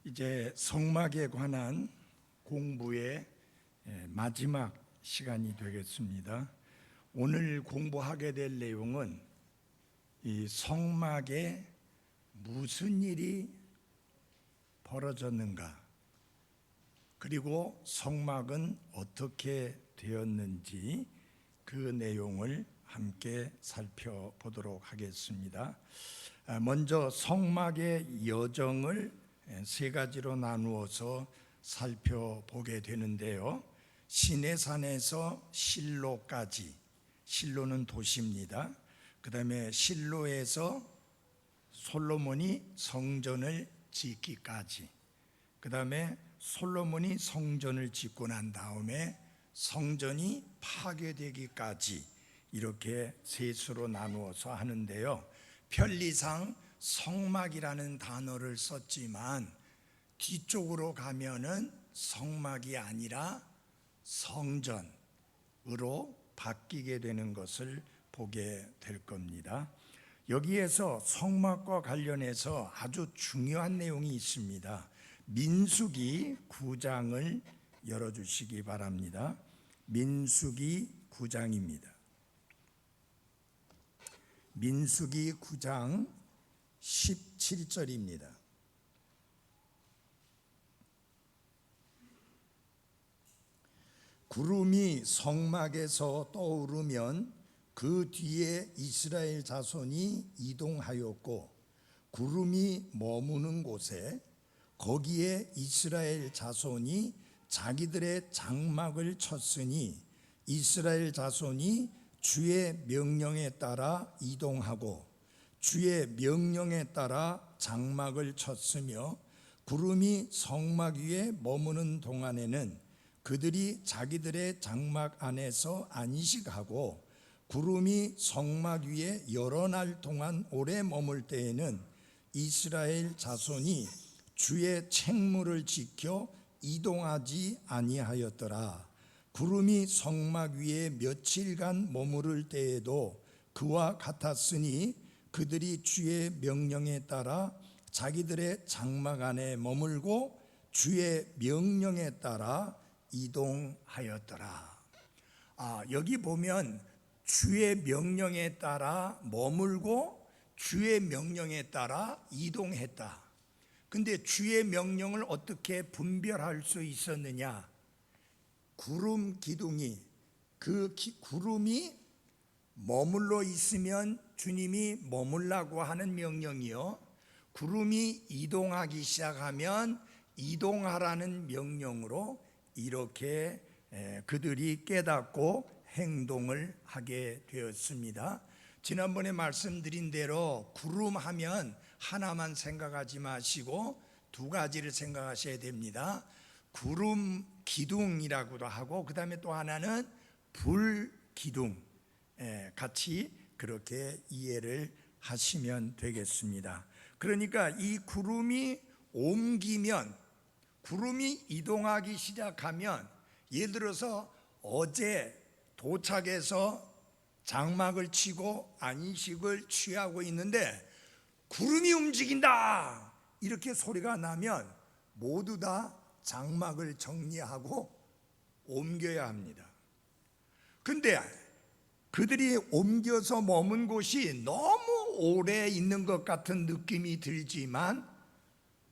이제 성막에 관한 공부의 마지막 시간이 되겠습니다. 오늘 공부하게 될 내용은 이 성막에 무슨 일이 벌어졌는가, 그리고 성막은 어떻게 되었는지 그 내용을 함께 살펴보도록 하겠습니다. 먼저 성막의 여정을 세 가지로 나누어서 살펴보게 되는데요. 시내산에서 실로까지, 실로는 도시입니다. 그 다음에 실로에서 솔로몬이 성전을 짓기까지, 그 다음에 솔로몬이 성전을 짓고 난 다음에 성전이 파괴되기까지, 이렇게 셋으로 나누어서 하는데요. 편리상 성막이라는 단어를 썼지만 뒤쪽으로 가면은 성막이 아니라 성전으로 바뀌게 되는 것을 보게 될 겁니다. 여기에서 성막과 관련해서 아주 중요한 내용이 있습니다. 민수기 9장을 열어주시기 바랍니다. 민수기 9장입니다. 민수기 9장 17절입니다. 구름이 성막에서 떠오르면 그 뒤에 이스라엘 자손이 이동하였고, 구름이 머무는 곳에 거기에 이스라엘 자손이 자기들의 장막을 쳤으니 이스라엘 자손이 주의 명령에 따라 이동하고 주의 명령에 따라 장막을 쳤으며, 구름이 성막 위에 머무는 동안에는 그들이 자기들의 장막 안에서 안식하고, 구름이 성막 위에 여러 날 동안 오래 머물 때에는 이스라엘 자손이 주의 책무를 지켜 이동하지 아니하였더라. 구름이 성막 위에 며칠간 머무를 때에도 그와 같았으니 그들이 주의 명령에 따라 자기들의 장막 안에 머물고 주의 명령에 따라 이동하였더라. 여기 보면 주의 명령에 따라 머물고 주의 명령에 따라 이동했다. 근데 주의 명령을 어떻게 분별할 수 있었느냐? 구름 기둥이, 구름이 머물러 있으면 주님이 머물라고 하는 명령이요, 구름이 이동하기 시작하면 이동하라는 명령으로 이렇게 그들이 깨닫고 행동을 하게 되었습니다. 지난번에 말씀드린 대로 구름하면 하나만 생각하지 마시고 두 가지를 생각하셔야 됩니다. 구름 기둥이라고도 하고, 그 다음에 또 하나는 불 기둥, 같이 그렇게 이해를 하시면 되겠습니다. 그러니까 이 구름이 옮기면, 구름이 이동하기 시작하면, 예를 들어서 어제 도착해서 장막을 치고 안식을 취하고 있는데 구름이 움직인다 이렇게 소리가 나면 모두 다 장막을 정리하고 옮겨야 합니다. 근데 그들이 옮겨서 머문 곳이 너무 오래 있는 것 같은 느낌이 들지만,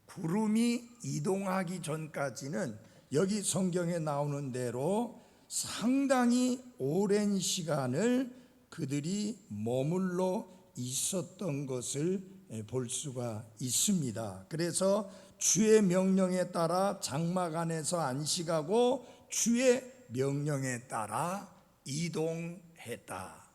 구름이 이동하기 전까지는 여기 성경에 나오는 대로 상당히 오랜 시간을 그들이 머물러 있었던 것을 볼 수가 있습니다. 그래서 주의 명령에 따라 장막 안에서 안식하고 주의 명령에 따라 이동했다.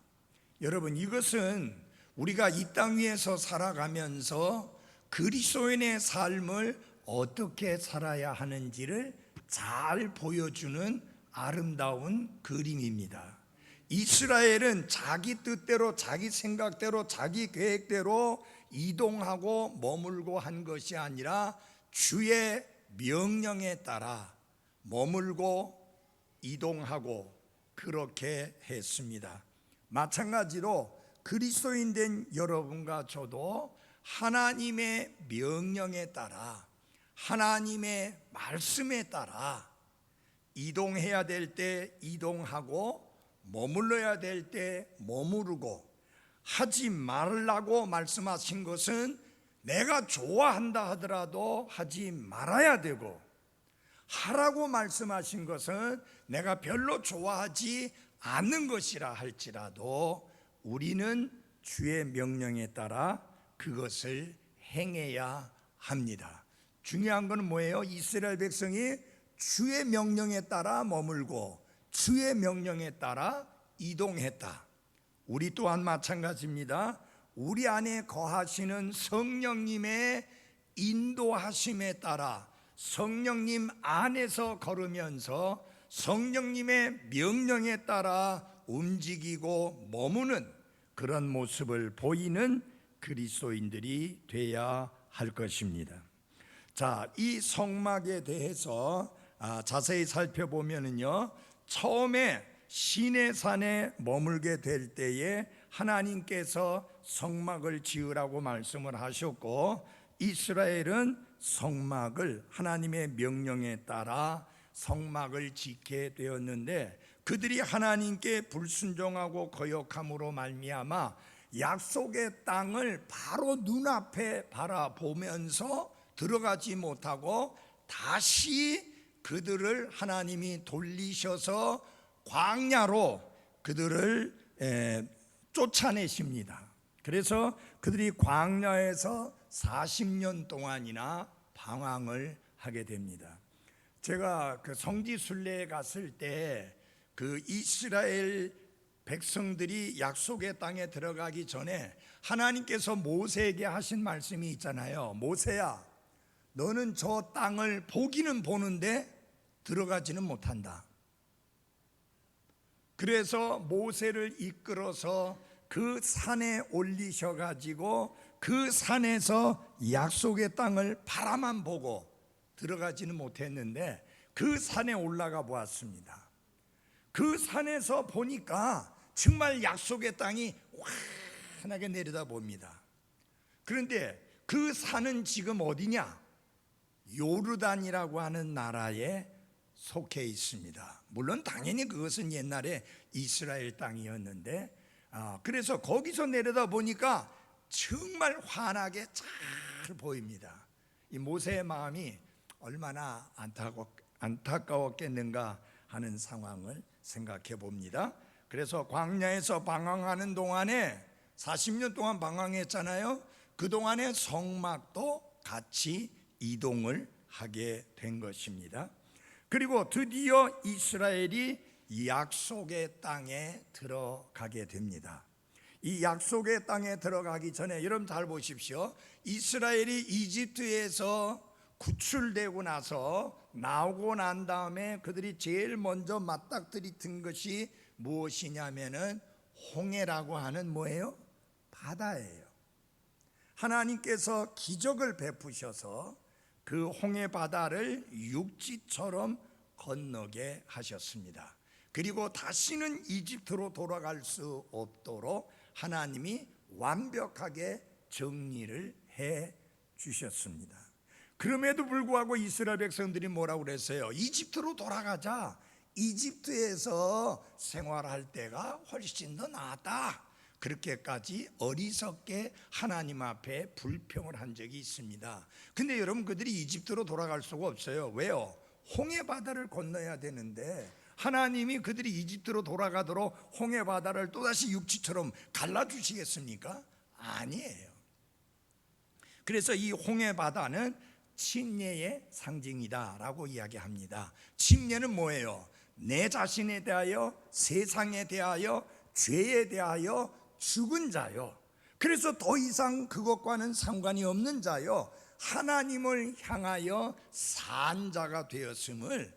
여러분, 이것은 우리가 이 땅 위에서 살아가면서 그리스도인의 삶을 어떻게 살아야 하는지를 잘 보여주는 아름다운 그림입니다. 이스라엘은 자기 뜻대로, 자기 생각대로, 자기 계획대로 이동하고 머물고 한 것이 아니라 주의 명령에 따라 머물고 이동하고 그렇게 했습니다. 마찬가지로 그리스도인 된 여러분과 저도 하나님의 명령에 따라 하나님의 말씀에 따라 이동해야 될 때 이동하고 머물러야 될 때 머무르고, 하지 말라고 말씀하신 것은 내가 좋아한다 하더라도 하지 말아야 되고, 하라고 말씀하신 것은 내가 별로 좋아하지 않는 것이라 할지라도 우리는 주의 명령에 따라 그것을 행해야 합니다. 중요한 것은 뭐예요? 이스라엘 백성이 주의 명령에 따라 머물고 주의 명령에 따라 이동했다. 우리 또한 마찬가지입니다. 우리 안에 거하시는 성령님의 인도하심에 따라 성령님 안에서 걸으면서 성령님의 명령에 따라 움직이고 머무는 그런 모습을 보이는 그리스도인들이 돼야 할 것입니다. 자, 이 성막에 대해서 자세히 살펴보면은요, 처음에 시내산에 머물게 될 때에 하나님께서 성막을 지으라고 말씀을 하셨고, 이스라엘은 성막을 하나님의 명령에 따라 성막을 짓게 되었는데, 그들이 하나님께 불순종하고 거역함으로 말미암아 약속의 땅을 바로 눈앞에 바라보면서 들어가지 못하고 다시 그들을 하나님이 돌리셔서 광야로 그들을 쫓아내십니다. 그래서 그들이 광야에서 40년 동안이나 방황을 하게 됩니다. 제가 그 성지 순례에 갔을 때 그 이스라엘 백성들이 약속의 땅에 들어가기 전에 하나님께서 모세에게 하신 말씀이 있잖아요. 모세야, 너는 저 땅을 보기는 보는데 들어가지는 못한다. 그래서 모세를 이끌어서 그 산에 올리셔가지고 그 산에서 약속의 땅을 바라만 보고 들어가지는 못했는데 그 산에 올라가 보았습니다. 그 산에서 보니까 정말 약속의 땅이 환하게 내려다 봅니다. 그런데 그 산은 지금 어디냐? 요르단이라고 하는 나라에 속해 있습니다. 물론 당연히 그것은 옛날에 이스라엘 땅이었는데, 그래서 거기서 내려다 보니까 정말 환하게 잘 보입니다. 이 모세의 마음이 얼마나 안타까웠겠는가 하는 상황을 생각해 봅니다. 그래서 광야에서 방황하는 동안에 40년 동안 방황했잖아요. 그동안에 성막도 같이 이동을 하게 된 것입니다. 그리고 드디어 이스라엘이 약속의 땅에 들어가게 됩니다. 이 약속의 땅에 들어가기 전에 여러분 잘 보십시오. 이스라엘이 이집트에서 구출되고 나서 나오고 난 다음에 그들이 제일 먼저 맞닥뜨리던 것이 무엇이냐면은 홍해라고 하는 뭐예요? 바다예요. 하나님께서 기적을 베푸셔서 그 홍해 바다를 육지처럼 건너게 하셨습니다. 그리고 다시는 이집트로 돌아갈 수 없도록 하나님이 완벽하게 정리를 해 주셨습니다. 그럼에도 불구하고 이스라엘 백성들이 뭐라고 그랬어요? 이집트로 돌아가자. 이집트에서 생활할 때가 훨씬 더 나았다. 그렇게까지 어리석게 하나님 앞에 불평을 한 적이 있습니다. 근데 여러분, 그들이 이집트로 돌아갈 수가 없어요. 왜요? 홍해 바다를 건너야 되는데 하나님이 그들이 이집트로 돌아가도록 홍해 바다를 또다시 육지처럼 갈라주시겠습니까? 아니에요. 그래서 이 홍해 바다는 침례의 상징이다라고 이야기합니다. 침례는 뭐예요? 내 자신에 대하여, 세상에 대하여, 죄에 대하여 죽은 자요. 그래서 더 이상 그것과는 상관이 없는 자요. 하나님을 향하여 산 자가 되었음을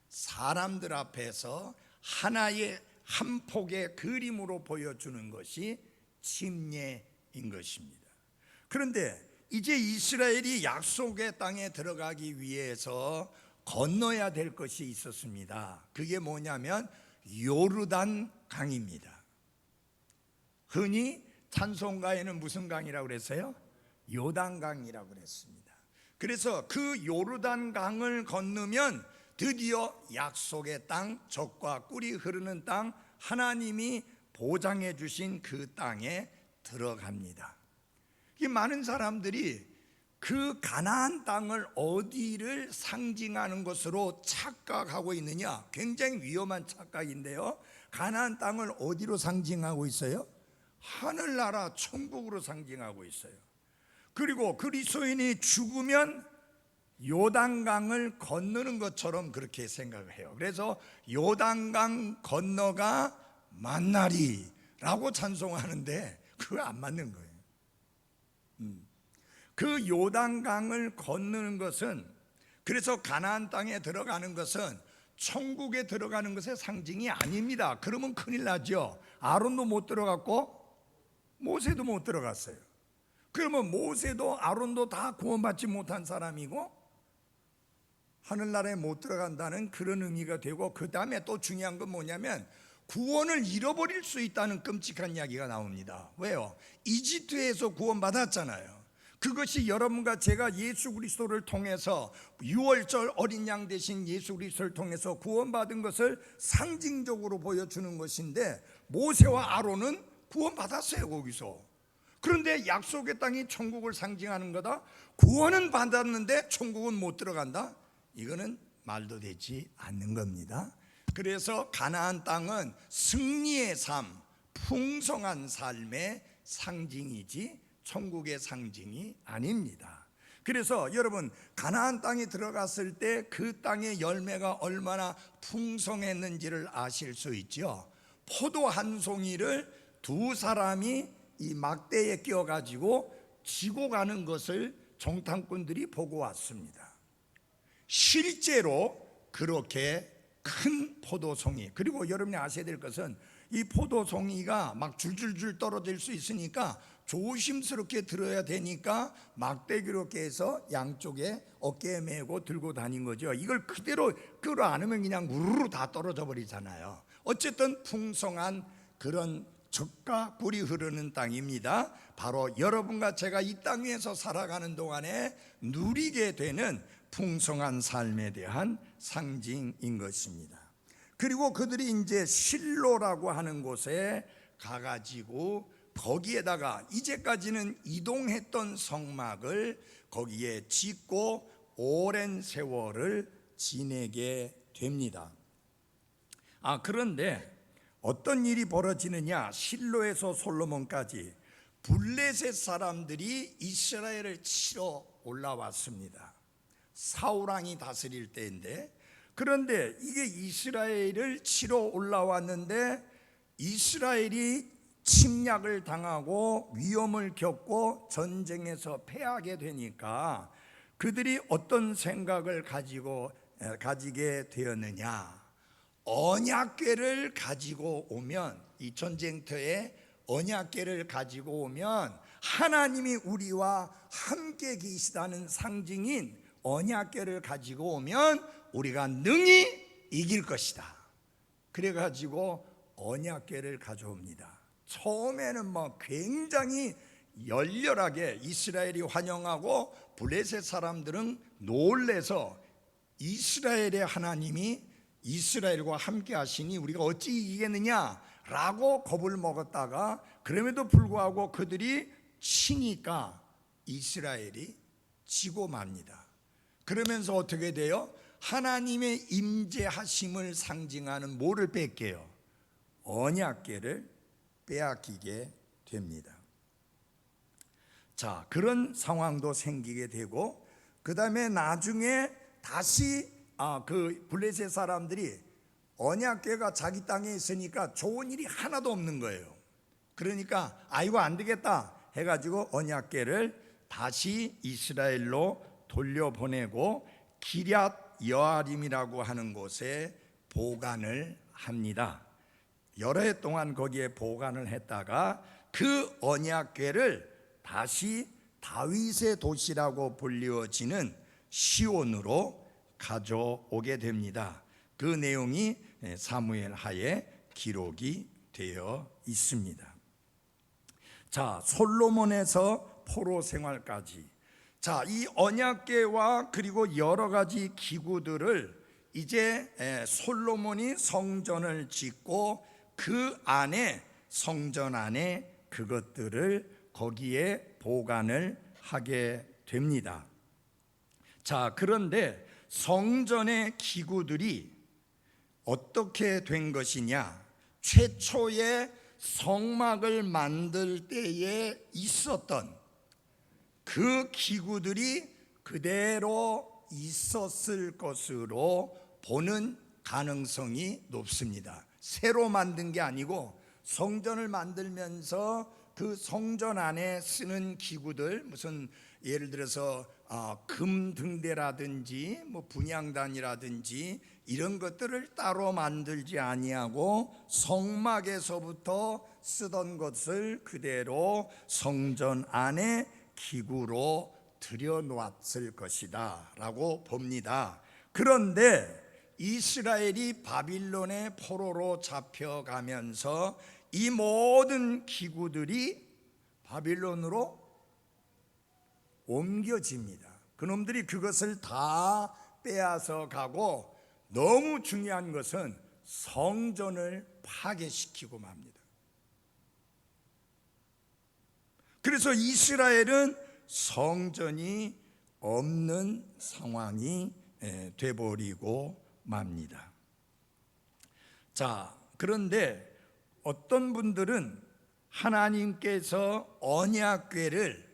사람들 앞에서 하나의 한 폭의 그림으로 보여주는 것이 침례인 것입니다. 그런데 이제 이스라엘이 약속의 땅에 들어가기 위해서 건너야 될 것이 있었습니다. 그게 뭐냐면 요르단 강입니다. 흔히 찬송가에는 무슨 강이라고 그랬어요? 요단강이라고 그랬습니다. 그래서 그 요르단 강을 건너면 드디어 약속의 땅, 젖과 꿀이 흐르는 땅, 하나님이 보장해 주신 그 땅에 들어갑니다. 이 많은 사람들이 그 가나안 땅을 어디를 상징하는 것으로 착각하고 있느냐? 굉장히 위험한 착각인데요. 가나안 땅을 어디로 상징하고 있어요? 하늘나라 천국으로 상징하고 있어요. 그리고 그리스도인이 죽으면 요단강을 건너는 것처럼 그렇게 생각을 해요. 그래서 요단강 건너가 만나리라고 찬송하는데 그거 안 맞는 거예요. 그 요단강을 건너는 것은, 그래서 가나안 땅에 들어가는 것은 천국에 들어가는 것의 상징이 아닙니다. 그러면 큰일 나죠. 아론도 못 들어갔고 모세도 못 들어갔어요. 그러면 모세도 아론도 다 구원받지 못한 사람이고 하늘나라에 못 들어간다는 그런 의미가 되고, 그 다음에 또 중요한 건 뭐냐면 구원을 잃어버릴 수 있다는 끔찍한 이야기가 나옵니다. 왜요? 이집트에서 구원받았잖아요. 그것이 여러분과 제가 예수 그리스도를 통해서, 유월절 어린 양 대신 예수 그리스도를 통해서 구원받은 것을 상징적으로 보여주는 것인데, 모세와 아론은 구원받았어요 거기서. 그런데 약속의 땅이 천국을 상징하는 거다. 구원은 받았는데 천국은 못 들어간다. 이거는 말도 되지 않는 겁니다. 그래서 가나안 땅은 승리의 삶, 풍성한 삶의 상징이지 천국의 상징이 아닙니다. 그래서 여러분, 가나안 땅에 들어갔을 때 그 땅의 열매가 얼마나 풍성했는지를 아실 수 있죠. 포도 한 송이를 두 사람이 이 막대에 끼워가지고 지고 가는 것을 정탐꾼들이 보고 왔습니다. 실제로 그렇게 큰 포도송이, 그리고 여러분이 아셔야 될 것은 이 포도송이가 막 줄줄줄 떨어질 수 있으니까 조심스럽게 들어야 되니까 막대기로 깨서 양쪽에 어깨에 메고 들고 다닌 거죠. 이걸 그대로 끌어안으면 그냥 우르르 다 떨어져 버리잖아요. 어쨌든 풍성한 그런 젖과 꿀이 흐르는 땅입니다. 바로 여러분과 제가 이 땅 위에서 살아가는 동안에 누리게 되는 풍성한 삶에 대한 상징인 것입니다. 그리고 그들이 이제 실로라고 하는 곳에 가가지고 거기에다가 이제까지는 이동했던 성막을 거기에 짓고 오랜 세월을 지내게 됩니다. 그런데 어떤 일이 벌어지느냐? 실로에서 솔로몬까지 블레셋 사람들이 이스라엘을 치러 올라왔습니다. 사울왕이 다스릴 때인데, 그런데 이게 이스라엘을 치러 올라왔는데 이스라엘이 침략을 당하고 위험을 겪고 전쟁에서 패하게 되니까 그들이 어떤 생각을 가지게 되었느냐? 언약궤를 가지고 오면, 이 전쟁터에 언약궤를 가지고 오면 하나님이 우리와 함께 계시다는 상징인 언약궤를 가지고 오면 우리가 능히 이길 것이다. 그래가지고 언약궤를 가져옵니다. 처음에는 굉장히 열렬하게 이스라엘이 환영하고 블레셋 사람들은 놀래서 이스라엘의 하나님이 이스라엘과 함께 하시니 우리가 어찌 이기겠느냐라고 겁을 먹었다가, 그럼에도 불구하고 그들이 치니까 이스라엘이 지고 맙니다. 그러면서 어떻게 돼요? 하나님의 임재하심을 상징하는 뭐를 뺏게요? 언약궤를 빼앗기게 됩니다. 자, 그런 상황도 생기게 되고, 그 다음에 나중에 다시 그 블레셋 사람들이 언약궤가 자기 땅에 있으니까 좋은 일이 하나도 없는 거예요. 그러니까 이거 안 되겠다 해가지고 언약궤를 다시 이스라엘로 돌려보내고 기럇 여아림이라고 하는 곳에 보관을 합니다. 여러 해 동안 거기에 보관을 했다가 그 언약궤를 다시 다윗의 도시라고 불리워지는 시온으로 가져오게 됩니다. 그 내용이 사무엘 하에 기록이 되어 있습니다. 자, 솔로몬에서 포로 생활까지, 자, 이 언약궤와 그리고 여러 가지 기구들을 이제 솔로몬이 성전을 짓고 그 안에, 성전 안에 그것들을 거기에 보관을 하게 됩니다. 자, 그런데 성전의 기구들이 어떻게 된 것이냐? 최초의 성막을 만들 때에 있었던 그 기구들이 그대로 있었을 것으로 보는 가능성이 높습니다. 새로 만든 게 아니고 성전을 만들면서 그 성전 안에 쓰는 기구들, 무슨 예를 들어서 금등대라든지 뭐 분향단이라든지 이런 것들을 따로 만들지 아니하고 성막에서부터 쓰던 것을 그대로 성전 안에 기구로 들여놓았을 것이다 라고 봅니다. 그런데 이스라엘이 바빌론의 포로로 잡혀가면서 이 모든 기구들이 바빌론으로 옮겨집니다. 그놈들이 그것을 다 빼앗아 가고, 너무 중요한 것은 성전을 파괴시키고 맙니다. 그래서 이스라엘은 성전이 없는 상황이 돼버리고 맙니다. 자, 그런데 어떤 분들은 하나님께서 언약궤를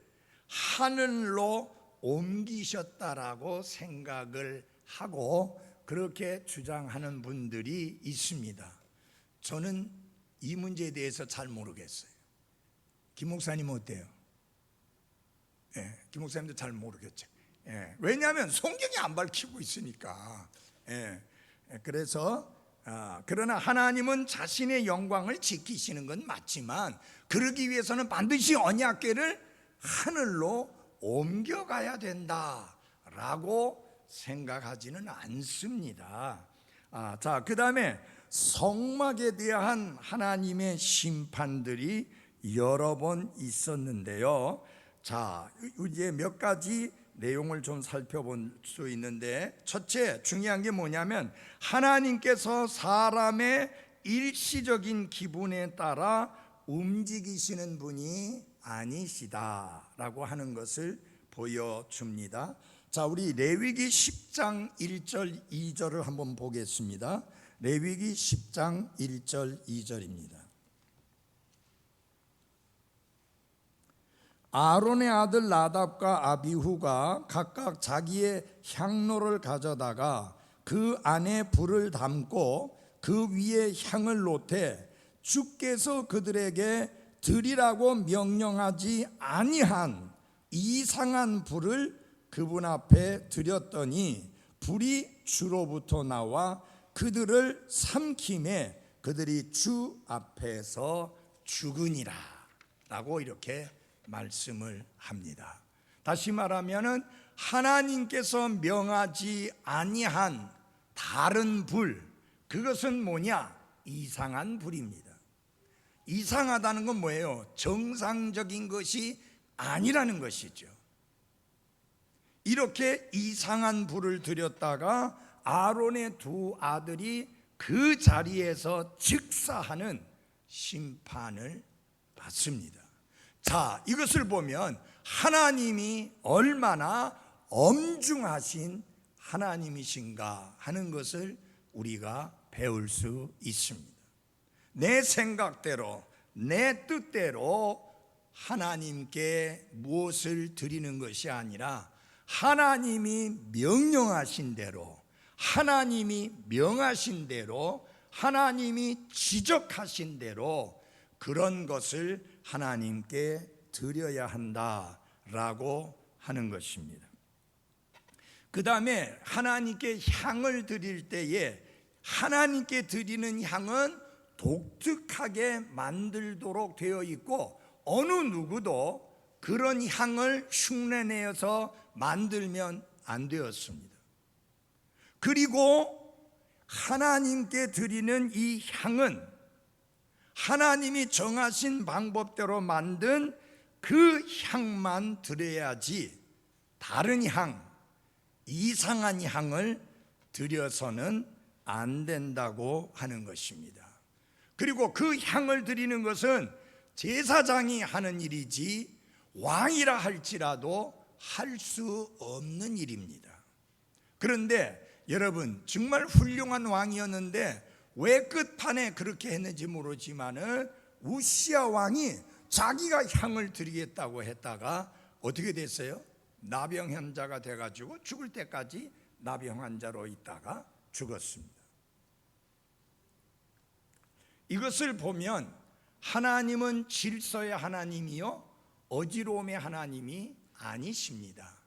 하늘로 옮기셨다라고 생각을 하고 그렇게 주장하는 분들이 있습니다. 저는 이 문제에 대해서 잘 모르겠어요. 김 목사님은 어때요? 김 목사님도 잘 모르겠죠. 왜냐하면 성경이 안 밝히고 있으니까. 그래서 그러나 하나님은 자신의 영광을 지키시는 건 맞지만, 그러기 위해서는 반드시 언약궤를 하늘로 옮겨가야 된다라고 생각하지는 않습니다. 자, 그 다음에 성막에 대한 하나님의 심판들이 여러 번 있었는데요. 자, 이제 몇 가지 내용을 좀 살펴볼 수 있는데, 첫째 중요한 게 뭐냐면 하나님께서 사람의 일시적인 기분에 따라 움직이시는 분이 아니시다라고 하는 것을 보여줍니다. 자, 우리 레위기 10장 1절 2절을 한번 보겠습니다. 레위기 10장 1절 2절입니다. 아론의 아들 나답과 아비후가 각각 자기의 향로를 가져다가 그 안에 불을 담고 그 위에 향을 놓되 주께서 그들에게 드리라고 명령하지 아니한 이상한 불을 그분 앞에 드렸더니 불이 주로부터 나와 그들을 삼키매 그들이 주 앞에서 죽으니라 라고 이렇게 말씀을 합니다. 다시 말하면은 하나님께서 명하지 아니한 다른 불, 그것은 뭐냐? 이상한 불입니다. 이상하다는 건 뭐예요? 정상적인 것이 아니라는 것이죠. 이렇게 이상한 불을 들였다가 아론의 두 아들이 그 자리에서 즉사하는 심판을 받습니다. 자, 이것을 보면 하나님이 얼마나 엄중하신 하나님이신가 하는 것을 우리가 배울 수 있습니다. 내 생각대로, 내 뜻대로 하나님께 무엇을 드리는 것이 아니라 하나님이 명령하신 대로, 하나님이 명하신 대로, 하나님이 지적하신 대로 그런 것을 하나님께 드려야 한다라고 하는 것입니다. 그 다음에 하나님께 향을 드릴 때에 하나님께 드리는 향은 독특하게 만들도록 되어 있고, 어느 누구도 그런 향을 흉내내어서 만들면 안 되었습니다. 그리고 하나님께 드리는 이 향은 하나님이 정하신 방법대로 만든 그 향만 드려야지 다른 향, 이상한 향을 드려서는 안 된다고 하는 것입니다. 그리고 그 향을 드리는 것은 제사장이 하는 일이지 왕이라 할지라도 할 수 없는 일입니다. 그런데 여러분, 정말 훌륭한 왕이었는데 왜 끝판에 그렇게 했는지 모르지만은 우시야 왕이 자기가 향을 드리겠다고 했다가 어떻게 됐어요? 나병 환자가 돼가지고 죽을 때까지 나병 환자로 있다가 죽었습니다. 이것을 보면 하나님은 질서의 하나님이요 어지러움의 하나님이 아니십니다.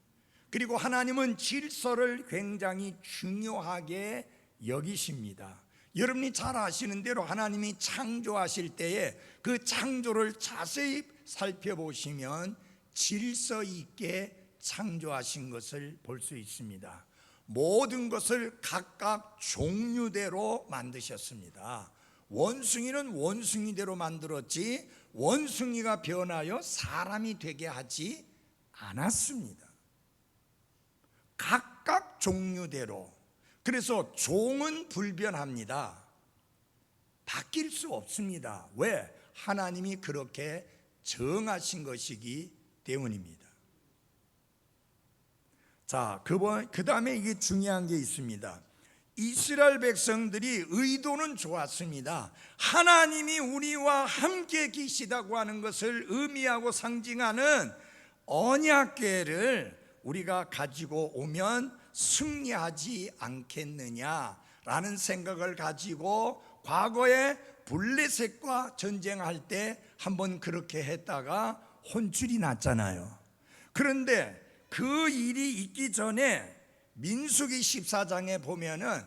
그리고 하나님은 질서를 굉장히 중요하게 여기십니다. 여러분이 잘 아시는 대로 하나님이 창조하실 때에 그 창조를 자세히 살펴보시면 질서 있게 창조하신 것을 볼 수 있습니다. 모든 것을 각각 종류대로 만드셨습니다. 원숭이는 원숭이대로 만들었지 원숭이가 변하여 사람이 되게 하지 않았습니다. 각각 종류대로. 그래서 종은 불변합니다. 바뀔 수 없습니다. 왜? 하나님이 그렇게 정하신 것이기 때문입니다. 자, 그 다음에 이게 중요한 게 있습니다. 이스라엘 백성들이 의도는 좋았습니다. 하나님이 우리와 함께 계시다고 하는 것을 의미하고 상징하는 언약궤를 우리가 가지고 오면 승리하지 않겠느냐라는 생각을 가지고 과거에 블레셋과 전쟁할 때 한번 그렇게 했다가 혼쭐이 났잖아요. 그런데 그 일이 있기 전에 민수기 14장에 보면은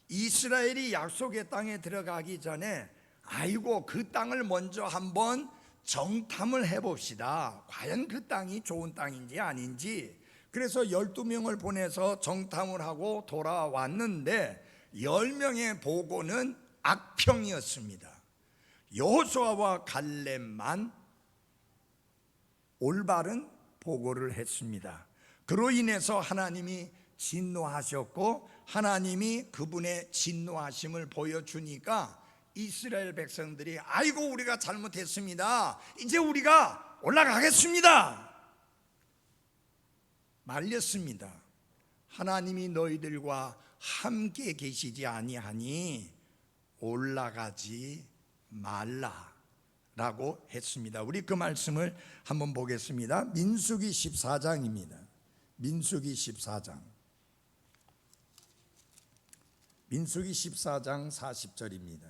이스라엘이 약속의 땅에 들어가기 전에 아이고 그 땅을 먼저 한번 정탐을 해봅시다. 과연 그 땅이 좋은 땅인지 아닌지. 그래서 12명을 보내서 정탐을 하고 돌아왔는데 10명의 보고는 악평이었습니다. 여호수아와 갈렙만 올바른 보고를 했습니다. 그로 인해서 하나님이 진노하셨고 하나님이 그분의 진노하심을 보여주니까 이스라엘 백성들이 아이고 우리가 잘못했습니다. 이제 우리가 올라가겠습니다. 말렸습니다. 하나님이 너희들과 함께 계시지 아니하니 올라가지 말라라고 했습니다. 우리 그 말씀을 한번 보겠습니다. 민수기 14장입니다. 민수기 14장. 민수기 14장 40절입니다.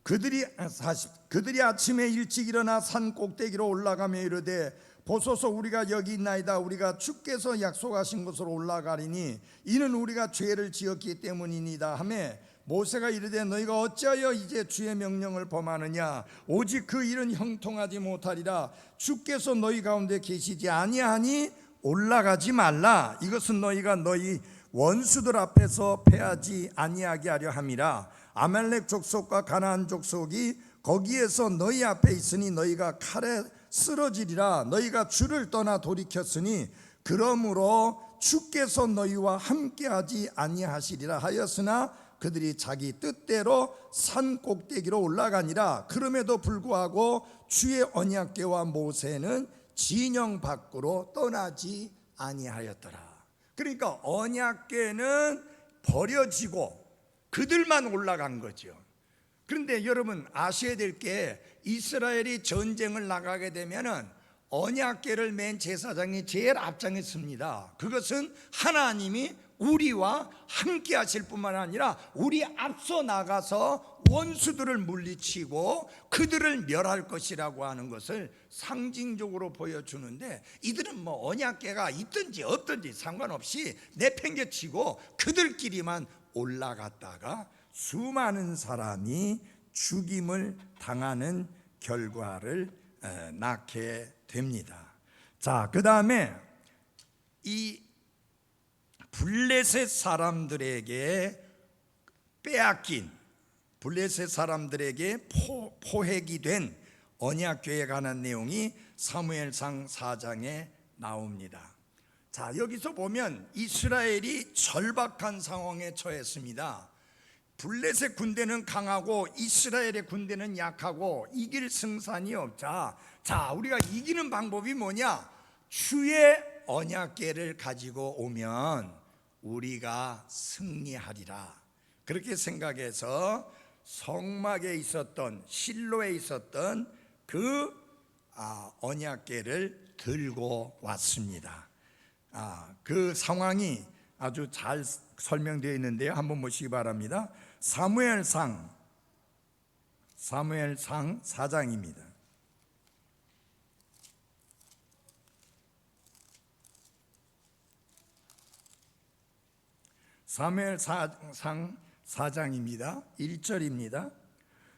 그들이 아침에 일찍 일어나 산 꼭대기로 올라가며 이르되 보소서 우리가 여기 있나이다. 우리가 주께서 약속하신 곳으로 올라가리니 이는 우리가 죄를 지었기 때문이니이다 하며 모세가 이르되 너희가 어찌하여 이제 주의 명령을 범하느냐 오직 그 일은 형통하지 못하리라. 주께서 너희 가운데 계시지 아니하니 올라가지 말라. 이것은 너희가 너희 원수들 앞에서 패하지 아니하게 하려 함이라. 아말렉 족속과 가나안 족속이 거기에서 너희 앞에 있으니 너희가 칼에 쓰러지리라. 너희가 주를 떠나 돌이켰으니 그러므로 주께서 너희와 함께하지 아니하시리라 하였으나 그들이 자기 뜻대로 산 꼭대기로 올라가니라. 그럼에도 불구하고 주의 언약궤와 모세는 진영 밖으로 떠나지 아니하였더라. 그러니까 언약궤는 버려지고 그들만 올라간 거죠. 그런데 여러분 아셔야 될 게 이스라엘이 전쟁을 나가게 되면은 언약궤를 맨 제사장이 제일 앞장에 씁니다. 그것은 하나님이 우리와 함께 하실 뿐만 아니라 우리 앞서 나가서 원수들을 물리치고 그들을 멸할 것이라고 하는 것을 상징적으로 보여주는데 이들은 뭐 언약궤가 있든지 없든지 상관없이 내팽개치고 그들끼리만 올라갔다가 수많은 사람이 죽임을 당하는 결과를 낳게 됩니다. 자, 그 다음에 이 블레셋 사람들에게 빼앗긴 블레셋 사람들에게 포획이 된 언약궤에 관한 내용이 사무엘상 4장에 나옵니다. 자, 여기서 보면 이스라엘이 절박한 상황에 처했습니다. 블레셋 군대는 강하고 이스라엘의 군대는 약하고 이길 승산이 없자, 자, 우리가 이기는 방법이 뭐냐? 주의 언약궤를 가지고 오면 우리가 승리하리라. 그렇게 생각해서 성막에 있었던, 실로에 있었던 그 언약궤를 들고 왔습니다. 그 상황이 아주 잘 설명되어 있는데요, 한번 보시기 바랍니다. 사무엘상 4장입니다. 사무엘상 4장입니다. 1절입니다.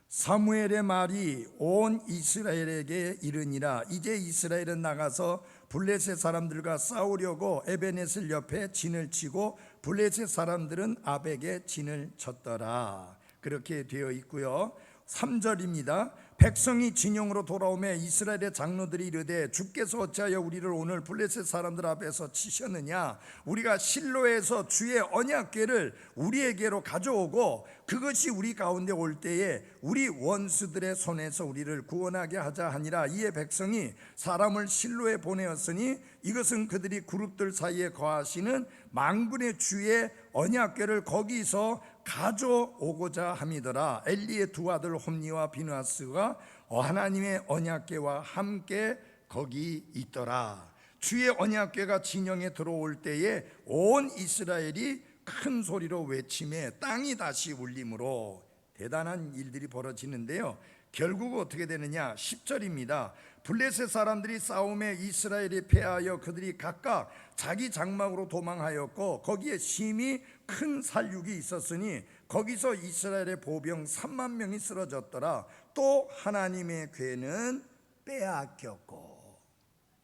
사무엘의 말이 온 이스라엘에게 이르니라. 이제 이스라엘은 나가서 블레셋 사람들과 싸우려고 에베네셀 옆에 진을 치고 블레셋 사람들은 아벡에 진을 쳤더라. 그렇게 되어 있고요. 3절입니다. 백성이 진영으로 돌아오매 이스라엘의 장로들이 이르되 주께서 어찌하여 우리를 오늘 블레셋 사람들 앞에서 치셨느냐? 우리가 실로에서 주의 언약궤를 우리에게로 가져오고 그것이 우리 가운데 올 때에 우리 원수들의 손에서 우리를 구원하게 하자 하니라. 이에 백성이 사람을 실로에 보내었으니 이것은 그들이 그룹들 사이에 거하시는 만군의 주의 언약궤를 거기서 가져오고자 함이더라. 엘리의 두 아들 홈니와 비누아스가 하나님의 언약궤와 함께 거기 있더라. 주의 언약궤가 진영에 들어올 때에 온 이스라엘이 큰 소리로 외치매 땅이 다시 울림으로 대단한 일들이 벌어지는데요, 결국 어떻게 되느냐? 10절입니다. 블레셋 사람들이 싸움에 이스라엘이 패하여 그들이 각각 자기 장막으로 도망하였고 거기에 심히 큰 살육이 있었으니 거기서 이스라엘의 보병 3만 명이 쓰러졌더라. 또 하나님의 궤는 빼앗겼고.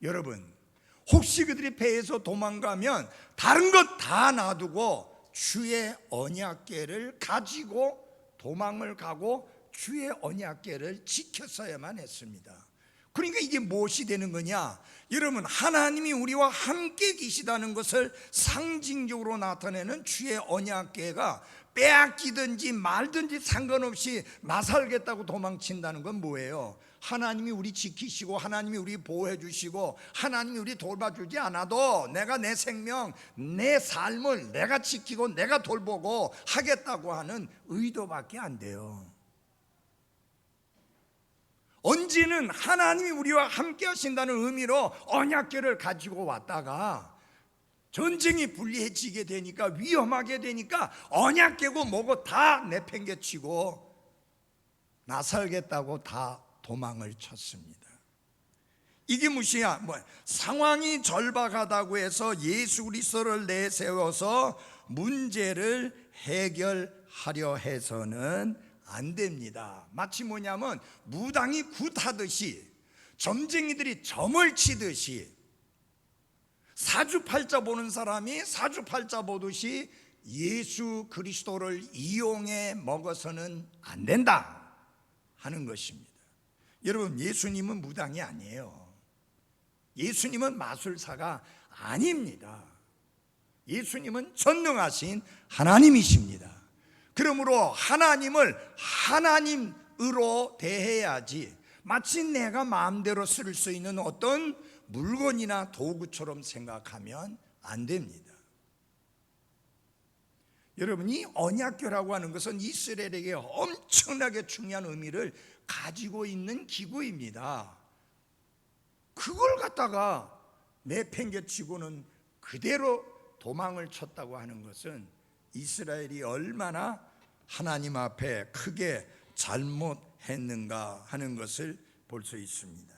여러분, 혹시 그들이 패해서 도망가면 다른 것 다 놔두고 주의 언약궤를 가지고 도망을 가고 주의 언약궤를 지켰어야만 했습니다. 그러니까 이게 무엇이 되는 거냐? 여러분, 하나님이 우리와 함께 계시다는 것을 상징적으로 나타내는 주의 언약궤가 빼앗기든지 말든지 상관없이 나 살겠다고 도망친다는 건 뭐예요? 하나님이 우리 지키시고 하나님이 우리 보호해 주시고 하나님이 우리 돌봐주지 않아도 내가 내 생명, 내 삶을 내가 지키고 내가 돌보고 하겠다고 하는 의도밖에 안 돼요. 언제는 하나님이 우리와 함께 하신다는 의미로 언약궤를 가지고 왔다가 전쟁이 불리해지게 되니까, 위험하게 되니까 언약궤고 뭐고 다 내팽개치고 나 살겠다고 다 도망을 쳤습니다. 이게 무엇이야? 상황이 절박하다고 해서 예수 그리스도를 내세워서 문제를 해결하려 해서는 안 됩니다. 마치 뭐냐면 무당이 굿하듯이, 점쟁이들이 점을 치듯이, 사주팔자 보는 사람이 사주팔자 보듯이 예수 그리스도를 이용해 먹어서는 안 된다 하는 것입니다. 여러분, 예수님은 무당이 아니에요. 예수님은 마술사가 아닙니다. 예수님은 전능하신 하나님이십니다. 그러므로 하나님을 하나님으로 대해야지 마치 내가 마음대로 쓸 수 있는 어떤 물건이나 도구처럼 생각하면 안 됩니다. 여러분, 이 언약궤라고 하는 것은 이스라엘에게 엄청나게 중요한 의미를 가지고 있는 기구입니다. 그걸 갖다가 내팽개치고는 그대로 도망을 쳤다고 하는 것은 이스라엘이 얼마나 하나님 앞에 크게 잘못했는가 하는 것을 볼 수 있습니다.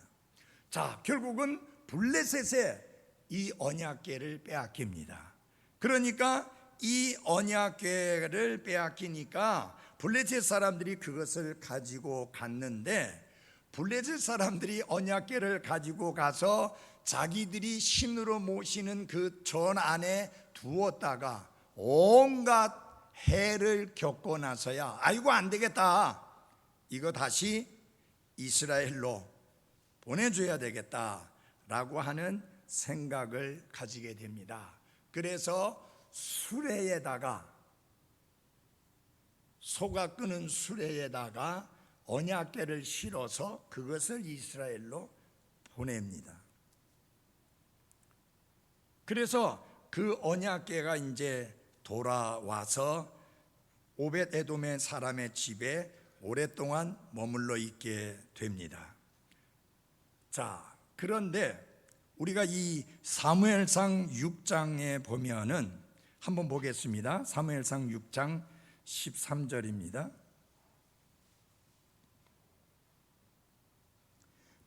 자, 결국은 블레셋에 이 언약궤를 빼앗깁니다. 그러니까 이 언약궤를 빼앗기니까 블레셋 사람들이 그것을 가지고 갔는데, 블레셋 사람들이 언약궤를 가지고 가서 자기들이 신으로 모시는 그 전 안에 두었다가 온갖 해를 겪고 나서야 아이고 안 되겠다, 이거 다시 이스라엘로 보내줘야 되겠다라고 하는 생각을 가지게 됩니다. 그래서 수레에다가, 소가 끄는 수레에다가 언약궤를 실어서 그것을 이스라엘로 보냅니다. 그래서 그 언약궤가 이제 돌아와서 오벳 에돔의 사람의 집에 오랫동안 머물러 있게 됩니다. 자, 그런데 우리가 이 사무엘상 6장에 보면은 한번 보겠습니다. 사무엘상 6장 13절입니다.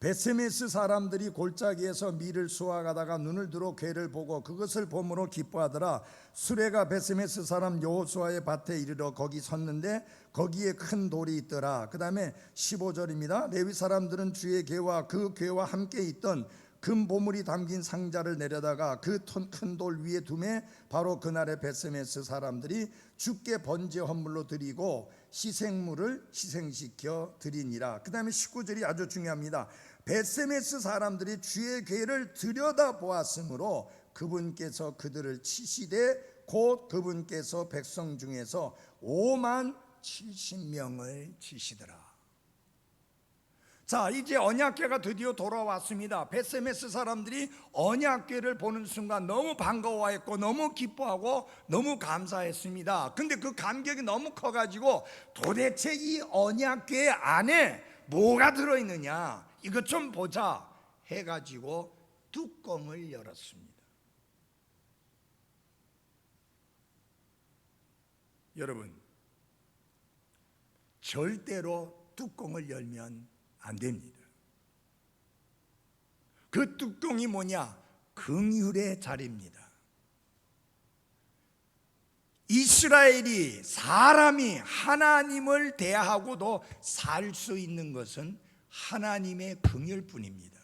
베세메스 사람들이 골짜기에서 밀을 수확하다가 눈을 들어 궤를 보고 그것을 보므로 기뻐하더라. 수레가 베세메스 사람 여호수아의 밭에 이르러 거기 섰는데 거기에 큰 돌이 있더라. 그 다음에 15절입니다. 레위 사람들은 주의 궤와 그 궤와 함께 있던 금 보물이 담긴 상자를 내려다가 그 큰 돌 위에 두매 바로 그날에 베세메스 사람들이 주께 번제 헌물로 드리고 희생물을 희생시켜 드리니라. 그 다음에 19절이 아주 중요합니다. 베세메스 사람들이 주의 궤를 들여다보았으므로 그분께서 그들을 치시되 곧 그분께서 백성 중에서 5만 70명을 치시더라. 자, 이제 언약궤가 드디어 돌아왔습니다. 베세메스 사람들이 언약궤를 보는 순간 너무 반가워했고 너무 기뻐하고 너무 감사했습니다. 근데 그 감격이 너무 커가지고 도대체 이 언약궤 안에 뭐가 들어있느냐, 이것 좀 보자 해가지고 뚜껑을 열었습니다. 여러분, 절대로 뚜껑을 열면 안 됩니다. 그 뚜껑이 뭐냐? 긍휼의 자리입니다. 이스라엘이, 사람이 하나님을 대하고도 살 수 있는 것은 하나님의 긍휼뿐입니다.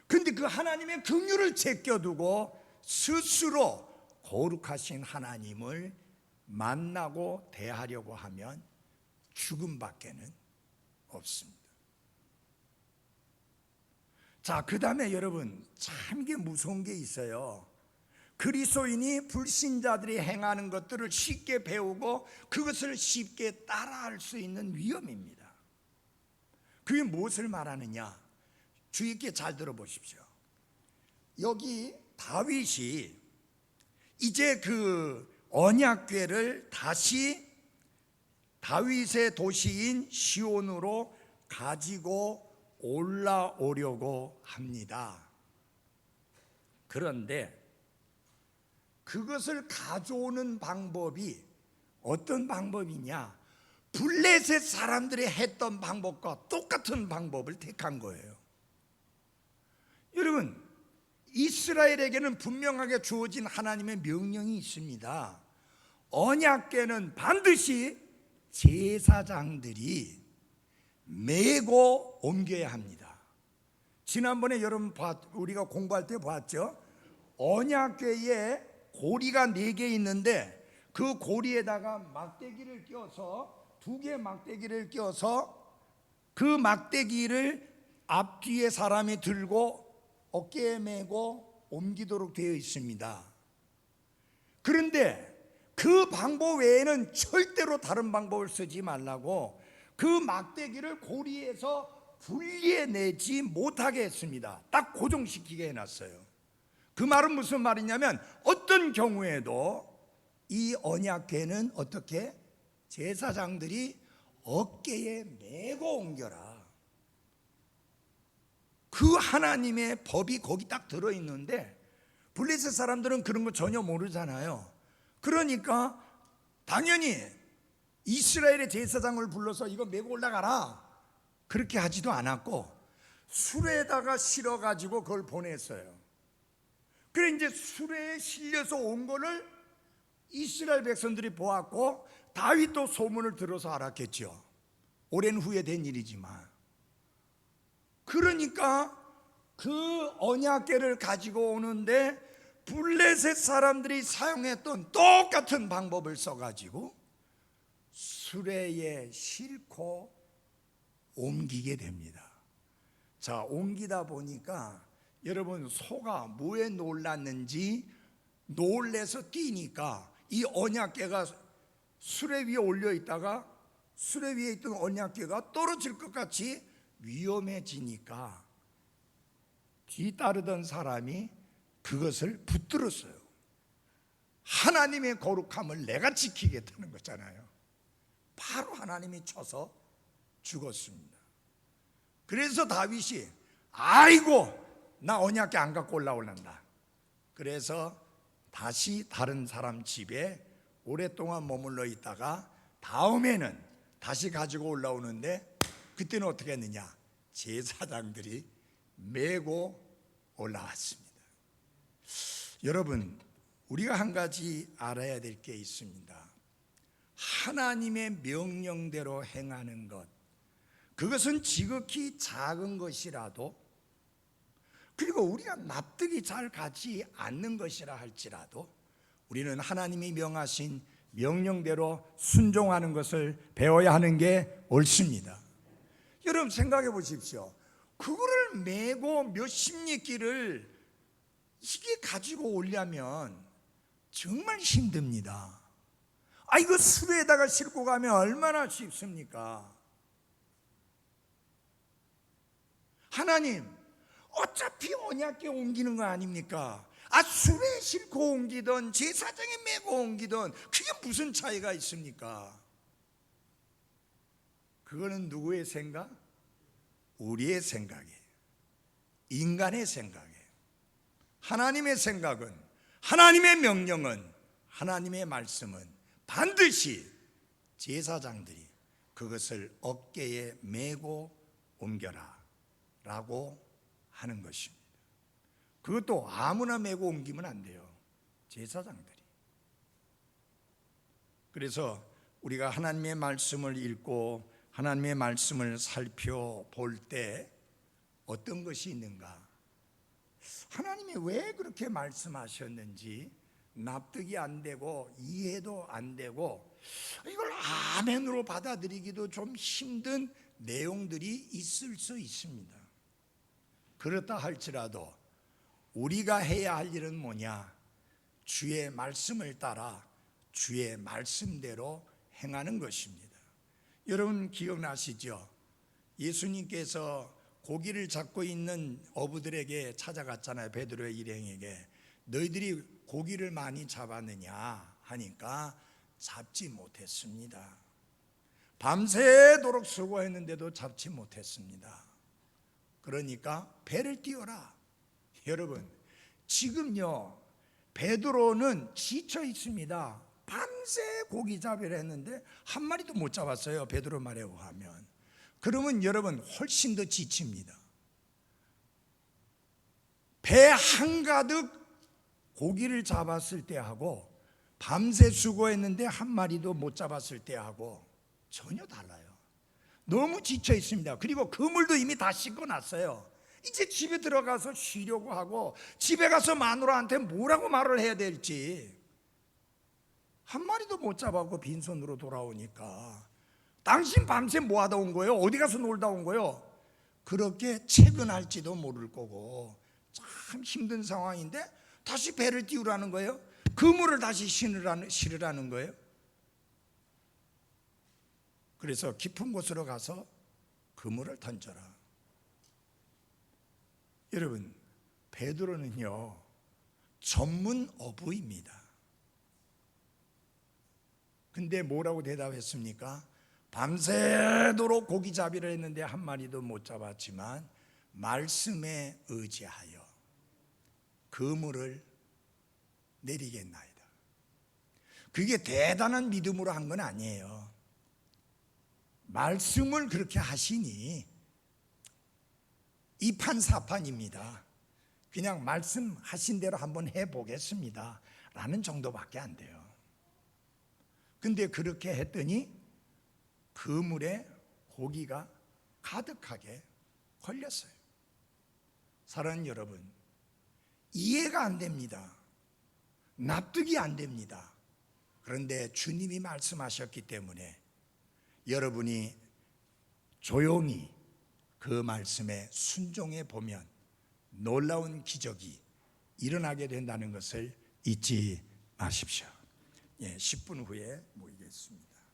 근데 그 하나님의 긍휼을 제껴두고 스스로 거룩하신 하나님을 만나고 대하려고 하면 죽음밖에는 없습니다. 자, 그 다음에 여러분, 참 이게 무서운 게 있어요. 그리스도인이 불신자들이 행하는 것들을 쉽게 배우고 그것을 쉽게 따라할 수 있는 위험입니다. 그게 무엇을 말하느냐? 주의 있게 잘 들어보십시오. 여기 다윗이 이제 그 언약궤를 다시 다윗의 도시인 시온으로 가지고 올라오려고 합니다. 그런데 그것을 가져오는 방법이 어떤 방법이냐? 블레셋 사람들이 했던 방법과 똑같은 방법을 택한 거예요. 여러분, 이스라엘에게는 분명하게 주어진 하나님의 명령이 있습니다. 언약궤는 반드시 제사장들이 메고 옮겨야 합니다. 지난번에 여러분 우리가 공부할 때 봤죠? 언약궤에 고리가 4개 있는데 그 고리에다가 막대기를 껴서 2개 막대기를 껴서 그 막대기를 앞뒤에 사람이 들고 어깨에 메고 옮기도록 되어 있습니다. 그런데 그 방법 외에는 절대로 다른 방법을 쓰지 말라고 그 막대기를 고리에서 분리해내지 못하게 했습니다. 딱 고정시키게 해놨어요. 그 말은 무슨 말이냐면 어떤 경우에도 이 언약궤는 어떻게? 제사장들이 어깨에 메고 옮겨라. 그 하나님의 법이 거기 딱 들어있는데 블레셋 사람들은 그런 거 전혀 모르잖아요. 그러니까 당연히 이스라엘의 제사장을 불러서 이거 메고 올라가라 그렇게 하지도 않았고 수레에다가 실어가지고 그걸 보냈어요. 그래 이제 수레에 실려서 온 거를 이스라엘 백성들이 보았고 다윗도 소문을 들어서 알았겠죠. 오랜 후에 된 일이지만. 그러니까 그 언약궤를 가지고 오는데 블레셋 사람들이 사용했던 똑같은 방법을 써가지고 수레에 싣고 옮기게 됩니다. 자, 옮기다 보니까 여러분 소가 뭐에 놀랐는지 놀래서 뛰니까 이 언약궤가 수레 위에 올려 있다가 수레 위에 있던 언약궤가 떨어질 것 같이 위험해지니까 뒤따르던 사람이 그것을 붙들었어요. 하나님의 거룩함을 내가 지키겠다는 거잖아요. 바로 하나님이 쳐서 죽었습니다. 그래서 다윗이 아이고 나 언약궤 안 갖고 올라올란다. 그래서 다시 다른 사람 집에 오랫동안 머물러 있다가 다음에는 다시 가지고 올라오는데 그때는 어떻게 했느냐? 제사장들이 메고 올라왔습니다. 여러분, 우리가 한 가지 알아야 될 게 있습니다. 하나님의 명령대로 행하는 것, 그것은 지극히 작은 것이라도, 그리고 우리가 납득이 잘 가지 않는 것이라 할지라도 우리는 하나님이 명하신 명령대로 순종하는 것을 배워야 하는 게 옳습니다. 여러분 생각해 보십시오. 그거를 메고 몇십 리길을 이게 가지고 오려면 정말 힘듭니다. 이거 수레에다가 싣고 가면 얼마나 쉽습니까? 하나님, 어차피 언약궤 옮기는 거 아닙니까? 수레에 싣고 옮기든 제사장에 메고 옮기든 그게 무슨 차이가 있습니까? 그거는 누구의 생각? 우리의 생각이에요. 인간의 생각이에요. 하나님의 생각은, 하나님의 명령은, 하나님의 말씀은 반드시 제사장들이 그것을 어깨에 메고 옮겨라 라고 하는 것입니다. 그것도 아무나 메고 옮기면 안 돼요. 제사장들이. 그래서 우리가 하나님의 말씀을 읽고 하나님의 말씀을 살펴볼 때 어떤 것이 있는가? 하나님이 왜 그렇게 말씀하셨는지 납득이 안 되고 이해도 안 되고 이걸 아멘으로 받아들이기도 좀 힘든 내용들이 있을 수 있습니다. 그렇다 할지라도 우리가 해야 할 일은 뭐냐? 주의 말씀을 따라 주의 말씀대로 행하는 것입니다. 여러분 기억나시죠? 예수님께서 고기를 잡고 있는 어부들에게 찾아갔잖아요. 베드로의 일행에게. 너희들이 고기를 많이 잡았느냐 하니까 잡지 못했습니다. 밤새도록 수고했는데도 잡지 못했습니다. 그러니까 배를 띄워라. 여러분 지금요 베드로는 지쳐 있습니다. 밤새 고기 잡이를 했는데 한 마리도 못 잡았어요. 베드로 말에 의하면. 그러면 여러분 훨씬 더 지칩니다. 배 한가득 고기를 잡았을 때하고 밤새 수고했는데 한 마리도 못 잡았을 때하고 전혀 달라요. 너무 지쳐 있습니다. 그리고 그물도 이미 다 씻고 났어요. 이제 집에 들어가서 쉬려고 하고 집에 가서 마누라한테 뭐라고 말을 해야 될지 한 마리도 못 잡았고 빈손으로 돌아오니까 당신 밤새 뭐 하다 온 거예요? 어디 가서 놀다 온 거예요? 그렇게 채근할지도 모를 거고 참 힘든 상황인데 다시 배를 띄우라는 거예요? 그물을 다시 실으라는 거예요? 그래서 깊은 곳으로 가서 그물을 던져라. 여러분 베드로는요 전문 어부입니다. 근데 뭐라고 대답했습니까? 밤새도록 고기잡이를 했는데 한 마리도 못 잡았지만 말씀에 의지하여 그물을 내리겠나이다. 그게 대단한 믿음으로 한 건 아니에요. 말씀을 그렇게 하시니 이판사판입니다. 그냥 말씀하신 대로 한번 해보겠습니다 라는 정도밖에 안 돼요. 근데 그렇게 했더니 그물에 고기가 가득하게 걸렸어요. 사랑하는 여러분, 이해가 안 됩니다. 납득이 안 됩니다. 그런데 주님이 말씀하셨기 때문에 여러분이 조용히 그 말씀에 순종해 보면 놀라운 기적이 일어나게 된다는 것을 잊지 마십시오. 10분 후에 모이겠습니다.